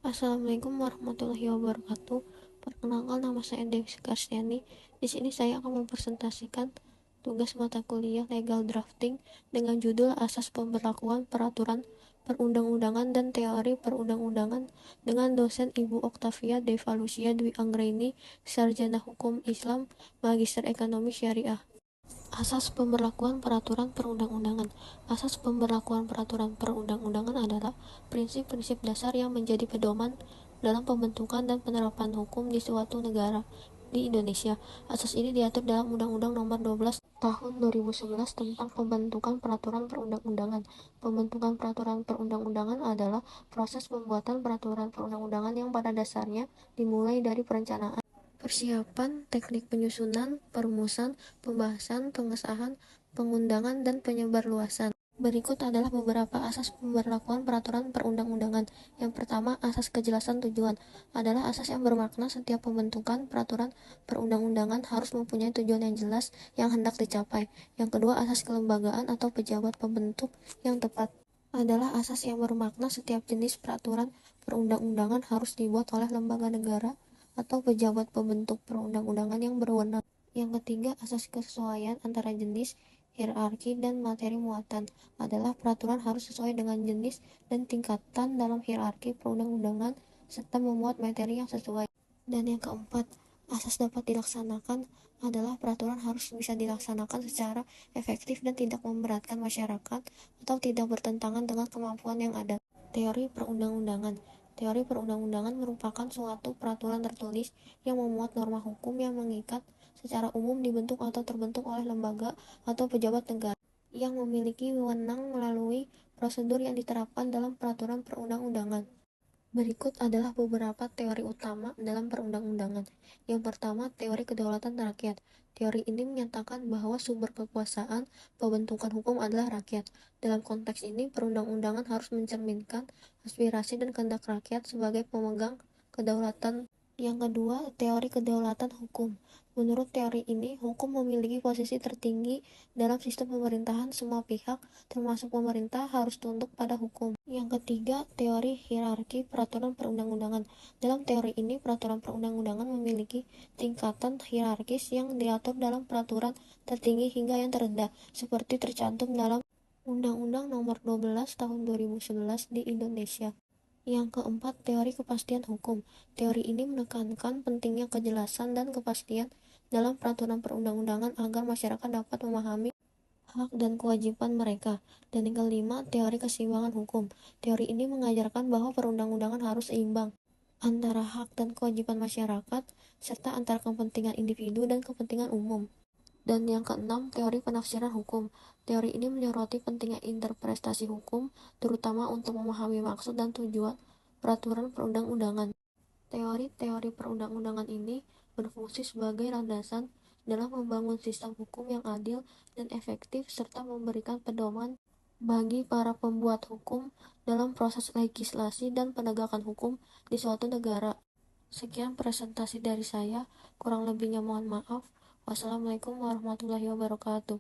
Assalamualaikum warahmatullahi wabarakatuh. Perkenalkan, nama saya Dewi Sekarsiyani. Di sini saya akan mempresentasikan tugas mata kuliah Legal Drafting dengan judul Asas Pemberlakuan Peraturan Perundang-undangan dan Teori Perundang-undangan dengan dosen Ibu Oktavia Deva Lucia Dwi Anggraini, Sarjana Hukum Islam, Magister Ekonomi Syariah. Asas pemberlakuan peraturan perundang-undangan. Asas pemberlakuan peraturan perundang-undangan adalah prinsip-prinsip dasar yang menjadi pedoman dalam pembentukan dan penerapan hukum di suatu negara. Di Indonesia, asas ini diatur dalam Undang-Undang Nomor 12 Tahun 2011 tentang pembentukan peraturan perundang-undangan. Pembentukan peraturan perundang-undangan adalah proses pembuatan peraturan perundang-undangan yang pada dasarnya dimulai dari perencanaan, persiapan, teknik penyusunan, perumusan, pembahasan, pengesahan, pengundangan, dan penyebarluasan. Berikut adalah beberapa asas pemberlakuan peraturan perundang-undangan. Yang pertama, asas kejelasan tujuan adalah asas yang bermakna setiap pembentukan peraturan perundang-undangan harus mempunyai tujuan yang jelas yang hendak dicapai. Yang kedua, asas kelembagaan atau pejabat pembentuk yang tepat adalah asas yang bermakna setiap jenis peraturan perundang-undangan harus dibuat oleh lembaga negara atau pejabat pembentuk perundang-undangan yang berwenang. Yang ketiga, asas kesesuaian antara jenis, hierarki, dan materi muatan adalah peraturan harus sesuai dengan jenis dan tingkatan dalam hierarki perundang-undangan serta memuat materi yang sesuai. Dan yang keempat, asas dapat dilaksanakan adalah peraturan harus bisa dilaksanakan secara efektif dan tidak memberatkan masyarakat atau tidak bertentangan dengan kemampuan yang ada. Teori perundang-undangan. Teori perundang-undangan merupakan suatu peraturan tertulis yang memuat norma hukum yang mengikat secara umum dibentuk atau terbentuk oleh lembaga atau pejabat negara yang memiliki wewenang melalui prosedur yang diterapkan dalam peraturan perundang-undangan. Berikut adalah beberapa teori utama dalam perundang-undangan. Yang pertama, teori kedaulatan rakyat. Teori ini menyatakan bahwa sumber kekuasaan pembentukan hukum adalah rakyat. Dalam konteks ini, perundang-undangan harus mencerminkan aspirasi dan kehendak rakyat sebagai pemegang kedaulatan. Yang kedua, teori kedaulatan hukum. Menurut teori ini, hukum memiliki posisi tertinggi dalam sistem pemerintahan. Semua pihak, termasuk pemerintah, harus tunduk pada hukum. Yang ketiga, teori hierarki peraturan perundang-undangan. Dalam teori ini, peraturan perundang-undangan memiliki tingkatan hierarkis yang diatur dalam peraturan tertinggi hingga yang terendah, seperti tercantum dalam Undang-Undang Nomor 12 Tahun 2011 di Indonesia. Yang keempat, teori kepastian hukum. Teori ini menekankan pentingnya kejelasan dan kepastian dalam peraturan perundang-undangan agar masyarakat dapat memahami hak dan kewajiban mereka. Dan yang kelima, teori keseimbangan hukum. Teori ini mengajarkan bahwa perundang-undangan harus seimbang antara hak dan kewajiban masyarakat, serta antara kepentingan individu dan kepentingan umum. Dan yang keenam, teori penafsiran hukum. Teori ini menyoroti pentingnya interpretasi hukum, terutama untuk memahami maksud dan tujuan peraturan perundang-undangan. Teori-teori perundang-undangan ini berfungsi sebagai landasan dalam membangun sistem hukum yang adil dan efektif serta memberikan pedoman bagi para pembuat hukum dalam proses legislasi dan penegakan hukum di suatu negara. Sekian presentasi dari saya, kurang lebihnya mohon maaf. Wassalamualaikum warahmatullahi wabarakatuh.